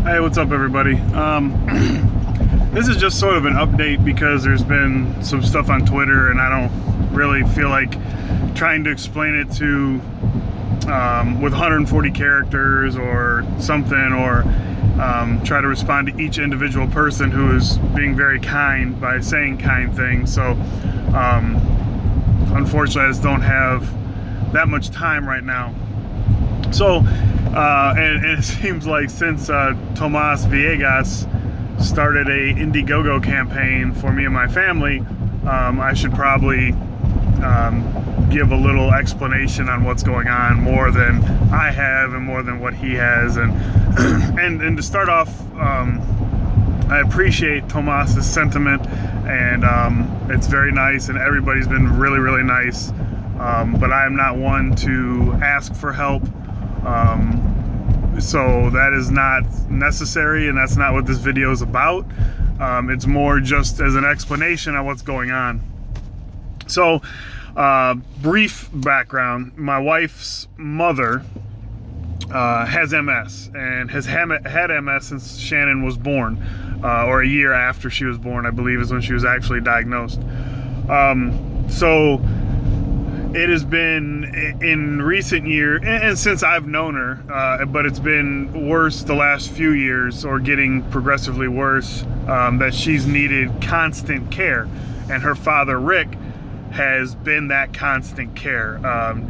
Hey, what's up, everybody? This is just sort of an update because there's been some stuff on Twitter, and I don't really feel like trying to explain it to with 140 characters or something, or try to respond to each individual person who is being very kind by saying kind things. So, unfortunately, I just don't have that much time right now. So, and it seems like since Tomas Villegas started a Indiegogo campaign for me and my family, I should probably give a little explanation on what's going on, more than I have and more than what he has. And and to start off, I appreciate Tomas's sentiment, and it's very nice, and everybody's been really, really nice. But I am not one to ask for help. So that is not necessary, and that's not what this video is about. It's more just as an explanation of what's going on. So, brief background: my wife's mother has MS, and has had MS since Shannon was born, or a year after she was born, I believe, is when she was actually diagnosed. So it has been in recent years, and since I've known her, but it's been worse the last few years, or getting progressively worse, that she's needed constant care. And her father, Rick, has been that constant care,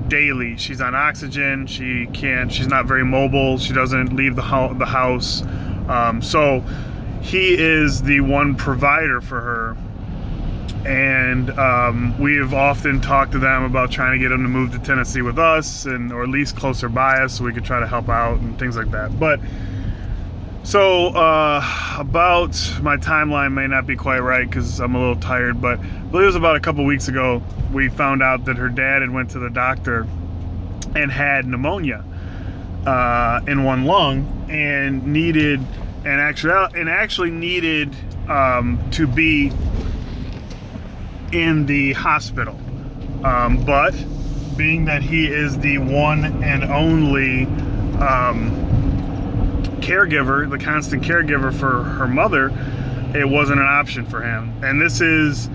daily. She's on oxygen. She's not very mobile. She doesn't leave the house. So he is the one provider for her. And we have often talked to them about trying to get them to move to Tennessee with us, or at least closer by us, so we could try to help out and things like that. But so about my timeline may not be quite right because I'm a little tired, but I believe it was about a couple weeks ago we found out that her dad had went to the doctor and had pneumonia in one lung, and actually needed to be in the hospital, but being that he is the one and only caregiver, the constant caregiver for her mother, it wasn't an option for him. And this is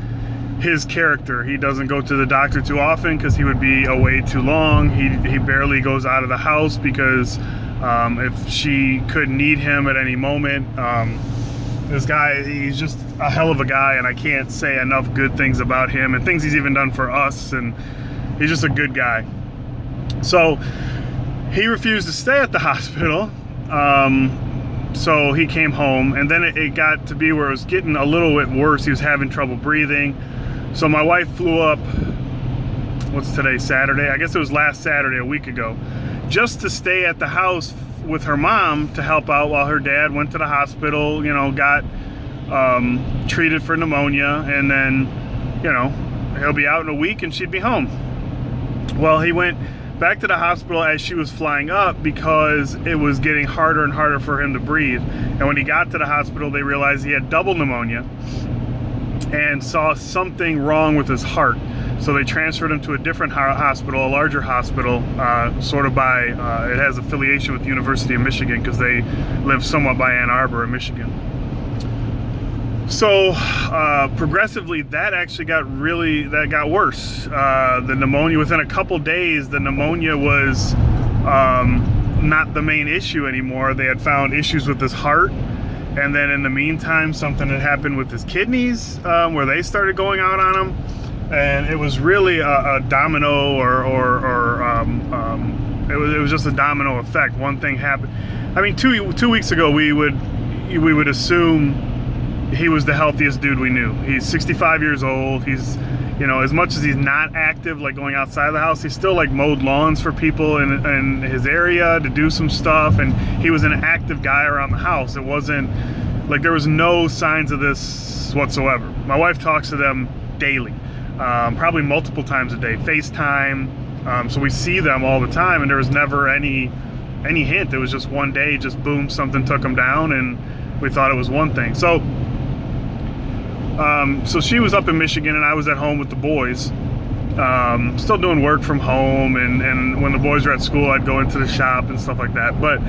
his character. He doesn't go to the doctor too often because he would be away too long. He barely goes out of the house because if she could need him at any moment. This guy, he's just a hell of a guy, and I can't say enough good things about him and things he's even done for us, and he's just a good guy. So he refused to stay at the hospital, so he came home, and then it got to be where it was getting a little bit worse. He was having trouble breathing. So my wife flew up, what's today, Saturday? I guess it was last Saturday, a week ago, just to stay at the house with her mom to help out while her dad went to the hospital, got treated for pneumonia, and then, he'll be out in a week and she'd be home. Well, he went back to the hospital as she was flying up because it was getting harder and harder for him to breathe. And when he got to the hospital, they realized he had double pneumonia and saw something wrong with his heart. So they transferred him to a different hospital, a larger hospital, sort of by, it has affiliation with the University of Michigan because they live somewhat by Ann Arbor in Michigan. So progressively, that actually got worse. The pneumonia, within a couple days, the pneumonia was not the main issue anymore. They had found issues with his heart. And then in the meantime, something had happened with his kidneys, where they started going out on him. And it was really a domino, it was just a domino effect. One thing happened. I mean, two weeks ago, we would assume he was the healthiest dude we knew. He's 65 years old. He's, as much as he's not active, like going outside of the house, he still like mowed lawns for people in his area to do some stuff. And he was an active guy around the house. It wasn't like there was no signs of this whatsoever. My wife talks to them daily. Probably multiple times a day, FaceTime. So we see them all the time, and there was never any hint. It was just one day, just boom, something took them down, and we thought it was one thing. So So she was up in Michigan and I was at home with the boys, still doing work from home, and when the boys were at school I'd go into the shop and stuff like that. But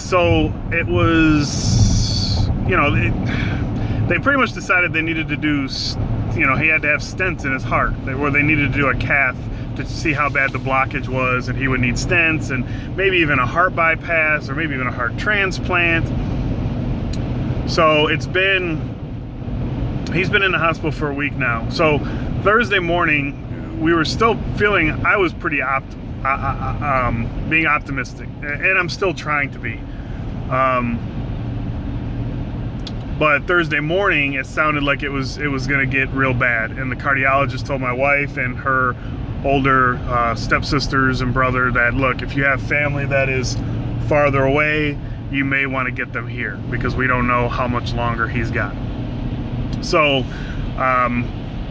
So it was, they pretty much decided they needed to do, he had to have stents in his heart, where they needed to do a cath to see how bad the blockage was, and he would need stents and maybe even a heart bypass or maybe even a heart transplant. So he's been in the hospital for a week now. So Thursday morning, we were still feeling, I was pretty being optimistic, and I'm still trying to be. But Thursday morning, it sounded like it was going to get real bad, and the cardiologist told my wife and her older stepsisters and brother that, look, if you have family that is farther away, you may want to get them here because we don't know how much longer he's got. So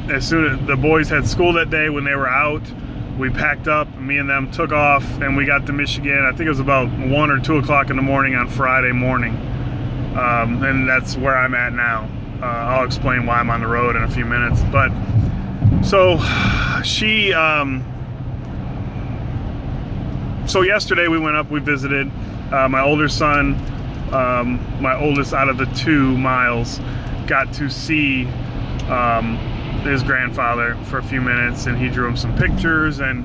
as soon as the boys had school that day, when they were out, we packed up, me and them took off, and we got to Michigan. I think it was about 1 or 2 o'clock in the morning on Friday morning. And that's where I'm at now. I'll explain why I'm on the road in a few minutes. But so so yesterday we went up, we visited my older son, my oldest out of the 2 Miles, got to see his grandfather for a few minutes, and he drew him some pictures. And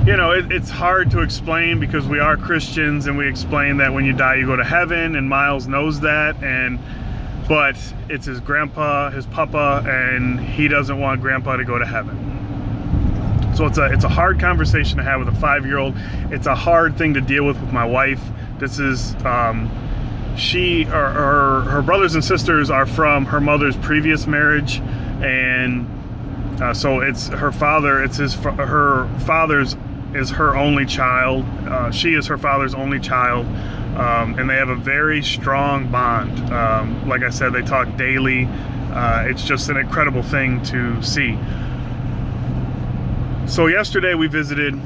it's hard to explain because we are Christians, and we explain that when you die you go to heaven, and Miles knows that, but it's his grandpa, his papa, and he doesn't want grandpa to go to heaven. So it's a hard conversation to have with a 5-year-old. It's a hard thing to deal with my wife. This is her brothers and sisters are from her mother's previous marriage, and so it's her father. Her father's is her only child. She is her father's only child, and they have a very strong bond. Like I said, they talk daily. It's just an incredible thing to see. So yesterday we visited.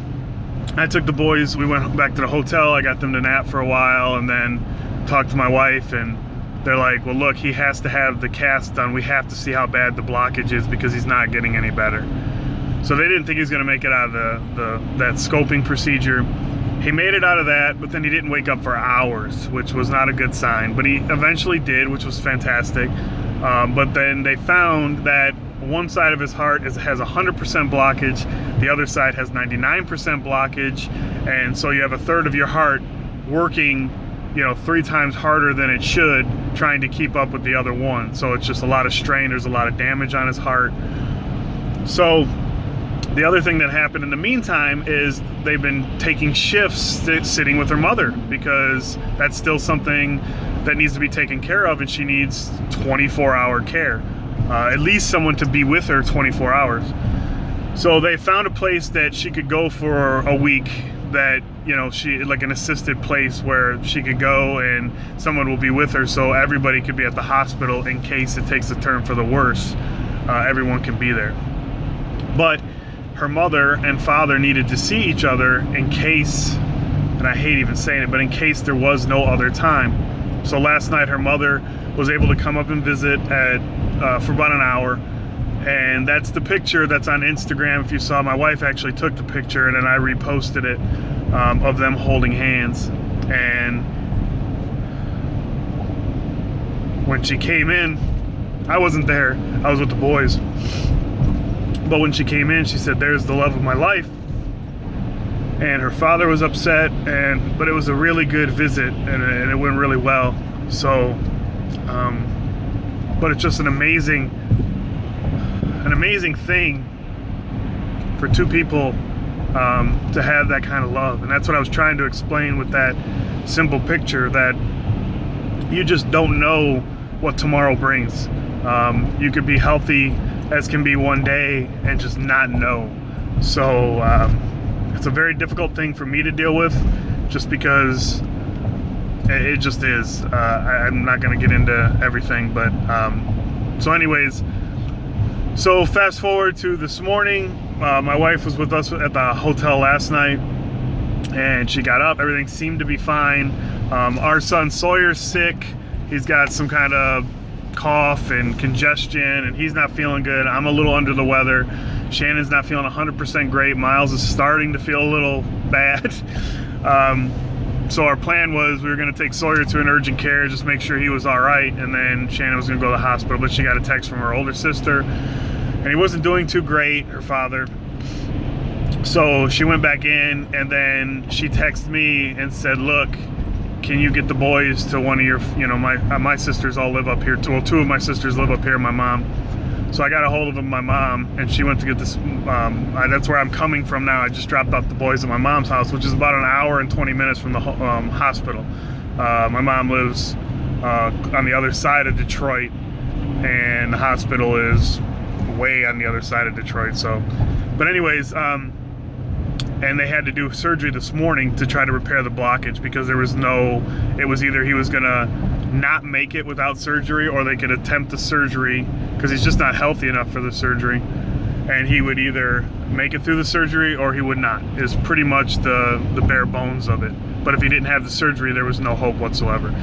I took the boys, we went back to the hotel, I got them to nap for a while, and then talked to my wife, and they're like, well, look, he has to have the cast done. We have to see how bad the blockage is because he's not getting any better. So they didn't think he was going to make it out of that scoping procedure. He made it out of that, but then he didn't wake up for hours, which was not a good sign. But he eventually did, which was fantastic. But then they found that one side of his heart has 100% blockage, the other side has 99% blockage, and so you have a third of your heart working 3 times harder than it should, trying to keep up with the other one. So it's just a lot of strain, there's a lot of damage on his heart. So the other thing that happened in the meantime is they've been taking shifts sitting with her mother, because that's still something that needs to be taken care of, and she needs 24-hour care. At least someone to be with her 24 hours. So they found a place that she could go for a week, that she, like an assisted place where she could go and someone will be with her, so everybody could be at the hospital in case it takes a turn for the worse. Everyone can be there. But her mother and father needed to see each other in case, and I hate even saying it, but in case there was no other time. So last night her mother was able to come up and visit for about an hour, and that's the picture that's on Instagram. If you saw, my wife actually took the picture, and then I reposted it, of them holding hands. And when she came in, I wasn't there, I was with the boys, but when she came in, she said, "There's the love of my life." And her father was upset, but it was a really good visit, and it went really well. So but it's just an amazing thing for 2 people to have that kind of love. And that's what I was trying to explain with that simple picture, that you just don't know what tomorrow brings. You could be healthy as can be one day and just not know. So it's a very difficult thing for me to deal with, just because it just is. I'm not going to get into everything, but so anyways, so fast forward to this morning. My wife was with us at the hotel last night, and she got up, everything seemed to be fine. Our son Sawyer's sick. He's got some kind of cough and congestion, and he's not feeling good. I'm a little under the weather. Shannon's not feeling 100% great. Miles is starting to feel a little bad. So our plan was we were going to take Sawyer to an urgent care, just make sure he was all right, and then Shannon was going to go to the hospital. But she got a text from her older sister, and he wasn't doing too great, her father. So she went back in, and then she texted me and said, look, can you get the boys to one of your, my sisters all live up here. Well, two of my sisters live up here, my mom. So I got a hold of my mom, and she went to get this. That's where I'm coming from now. I just dropped off the boys at my mom's house, which is about an hour and 20 minutes from the hospital. My mom lives on the other side of Detroit, and the hospital is way on the other side of Detroit. So, but anyways, and they had to do surgery this morning to try to repair the blockage, because there was it was either he was gonna not make it without surgery, or they could attempt the surgery, because he's just not healthy enough for the surgery, and he would either make it through the surgery or he would not, is pretty much the bare bones of it. But if he didn't have the surgery, there was no hope whatsoever.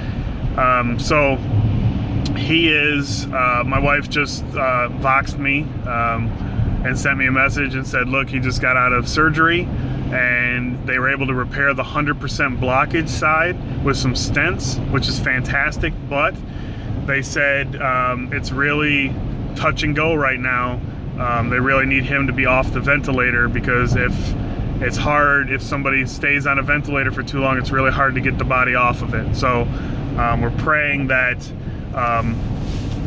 So he is, my wife just voxed me and sent me a message and said, look, he just got out of surgery, and they were able to repair the 100% blockage side with some stents, which is fantastic. But they said it's really touch and go right now. They really need him to be off the ventilator, because it's hard if somebody stays on a ventilator for too long, it's really hard to get the body off of it. So we're praying that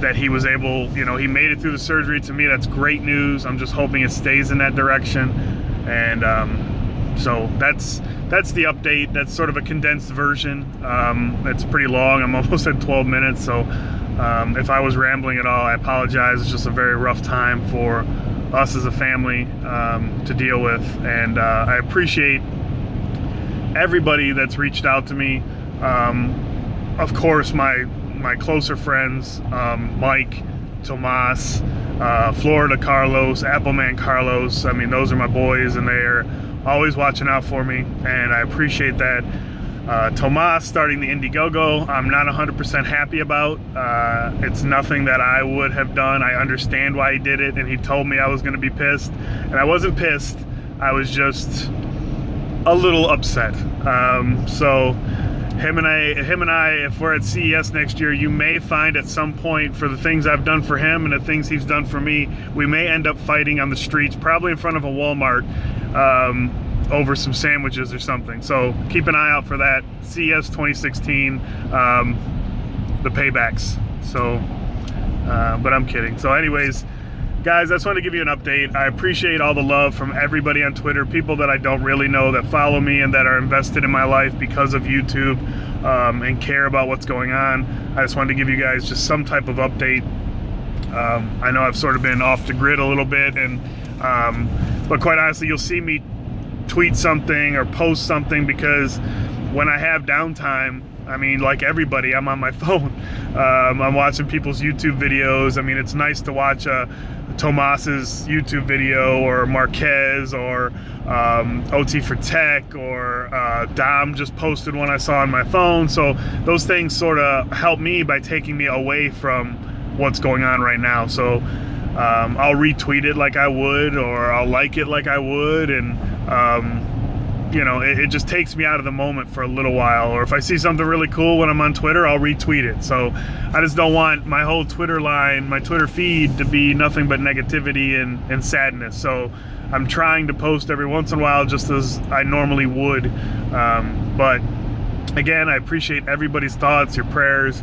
that he was able, he made it through the surgery. To me, that's great news. I'm just hoping it stays in that direction. And so that's the update. That's sort of a condensed version. It's pretty long. I'm almost at 12 minutes. So if I was rambling at all, I apologize. It's just a very rough time for us as a family to deal with. And I appreciate everybody that's reached out to me. Of course, my closer friends, Mike, Tomas, Florida Carlos, Appleman Carlos. I mean, those are my boys, and they're always watching out for me, and I appreciate that. Tomas starting the Indiegogo, I'm not 100% happy about. It's nothing that I would have done. I understand why he did it, and he told me I was going to be pissed, and I wasn't pissed. I was just a little upset. So him and I, if we're at CES next year, you may find at some point, for the things I've done for him and the things he's done for me, we may end up fighting on the streets, probably in front of a Walmart, over some sandwiches or something. So keep an eye out for that. CES 2016, the paybacks. So, but I'm kidding. So anyways, guys, I just wanted to give you an update. I appreciate all the love from everybody on Twitter, people that I don't really know that follow me and that are invested in my life because of YouTube, and care about what's going on. I just wanted to give you guys just some type of update. I know I've sort of been off the grid a little bit, and but quite honestly, you'll see me tweet something or post something, because when I have downtime, I mean, like everybody, I'm on my phone. I'm watching people's YouTube videos. I mean, it's nice to watch Tomas's YouTube video, or Marquez, or OT for Tech, or Dom just posted one I saw on my phone. So those things sort of help me by taking me away from what's going on right now. So I'll retweet it like I would, or I'll like it like I would, and it just takes me out of the moment for a little while. Or if I see something really cool when I'm on Twitter, I'll retweet it. So I just don't want my whole Twitter line, my Twitter feed, to be nothing but negativity and sadness. So I'm trying to post every once in a while, just as I normally would. But again, I appreciate everybody's thoughts, your prayers.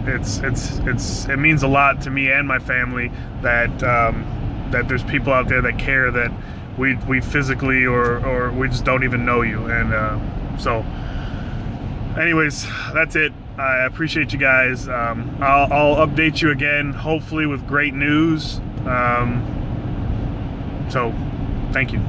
It means a lot to me and my family that there's people out there that care, that we physically or we just don't even know you. And so anyways, that's it. I appreciate you guys. I'll update you again, hopefully with great news. So thank you.